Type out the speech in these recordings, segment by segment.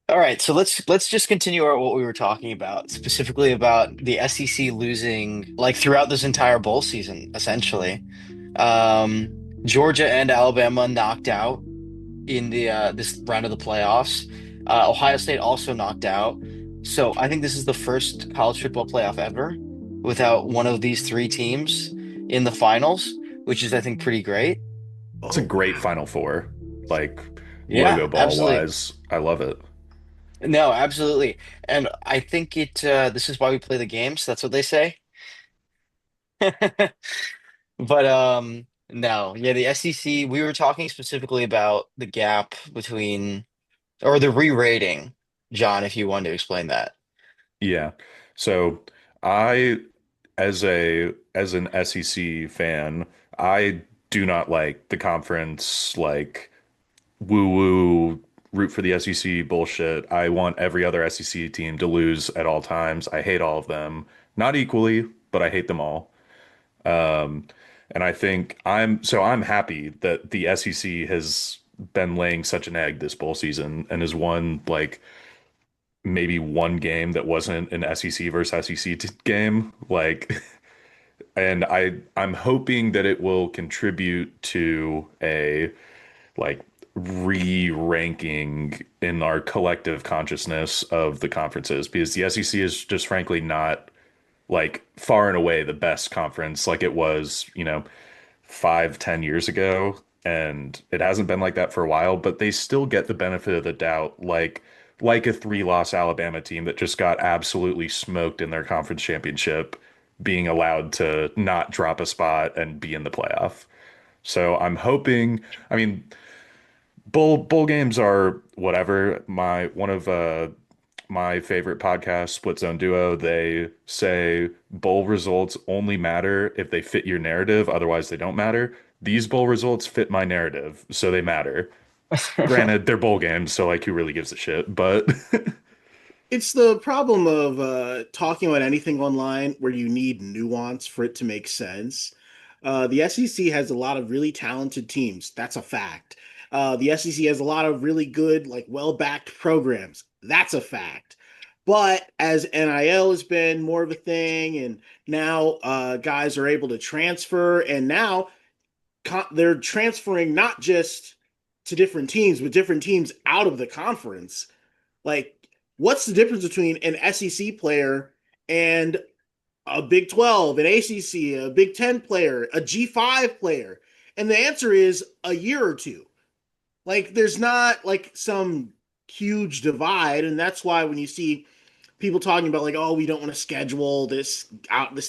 All right, so let's just continue what we were talking about, specifically about the SEC losing like throughout this entire bowl season, essentially. Um, Georgia and Alabama knocked out in the this round of the playoffs. Ohio State also knocked out. So I think this is the first college football playoff ever without one of these three teams in the finals, which is I think pretty great. It's a Oh, great wow. Final Four. Like Yeah, logo ball absolutely. wise, I love it. No, absolutely. And I think this is why we play the games. That's what they say. But no, yeah, the SEC, we were talking specifically about the gap between or the re-rating, John, if you want to explain that. Yeah. So I as an SEC fan, I do not like the conference like woo woo root for the SEC bullshit. I want every other SEC team to lose at all times. I hate all of them. Not equally, but I hate them all. Um, and I think I'm happy that the SEC has been laying such an egg this bowl season and has won like maybe one game that wasn't an SEC versus SEC game. Like, and I'm hoping that it will contribute to a like re-ranking in our collective consciousness of the conferences because the SEC is just frankly not like far and away the best conference like it was, 5, 10 years ago. And it hasn't been like that for a while, but they still get the benefit of the doubt, like a three-loss Alabama team that just got absolutely smoked in their conference championship, being allowed to not drop a spot and be in the playoff. So I'm hoping, I mean, bowl games are whatever. My one of my favorite podcast, Split Zone Duo, they say bowl results only matter if they fit your narrative, otherwise they don't matter. These bowl results fit my narrative, so they matter. Granted, they're bowl games, so like who really gives a shit? But It's the problem of talking about anything online where you need nuance for it to make sense. The SEC has a lot of really talented teams. That's a fact. The SEC has a lot of really good, like well-backed programs. That's a fact. But as NIL has been more of a thing, and now guys are able to transfer, and now they're transferring not just to different teams, but different teams out of the conference. Like, what's the difference between an SEC player and a Big 12, an ACC, a Big 10 player, a G5 player? And the answer is a year or two. Like, there's not like some huge divide. And that's why when you see people talking about like, oh, we don't want to schedule this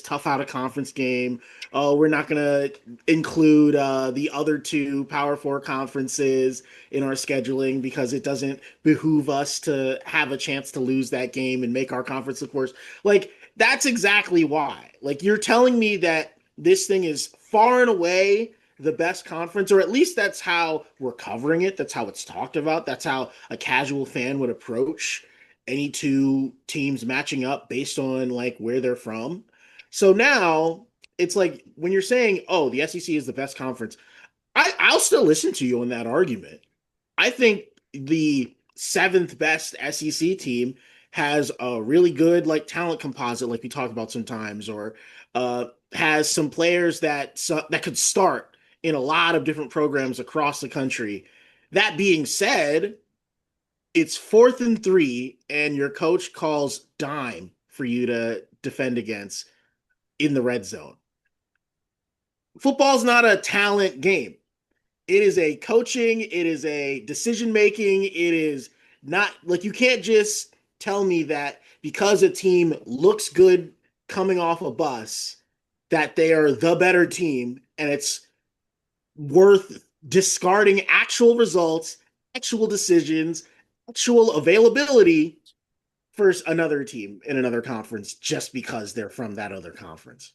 tough out of conference game. Oh, we're not going to include the other two Power Four conferences in our scheduling because it doesn't behoove us to have a chance to lose that game and make our conference look worse. Like that's exactly why. Like you're telling me that this thing is far and away the best conference, or at least that's how we're covering it. That's how it's talked about. That's how a casual fan would approach any two teams matching up based on like where they're from. So now it's like when you're saying, "Oh, the SEC is the best conference," I'll still listen to you on that argument. I think the seventh best SEC team has a really good like talent composite, like we talk about sometimes, or has some players that could start in a lot of different programs across the country. That being said, it's 4th and 3, and your coach calls dime for you to defend against in the red zone. Football's not a talent game. It is a coaching, it is a decision making, it is not like you can't just tell me that because a team looks good coming off a bus that they are the better team and it's worth discarding actual results, actual decisions, actual availability for another team in another conference just because they're from that other conference.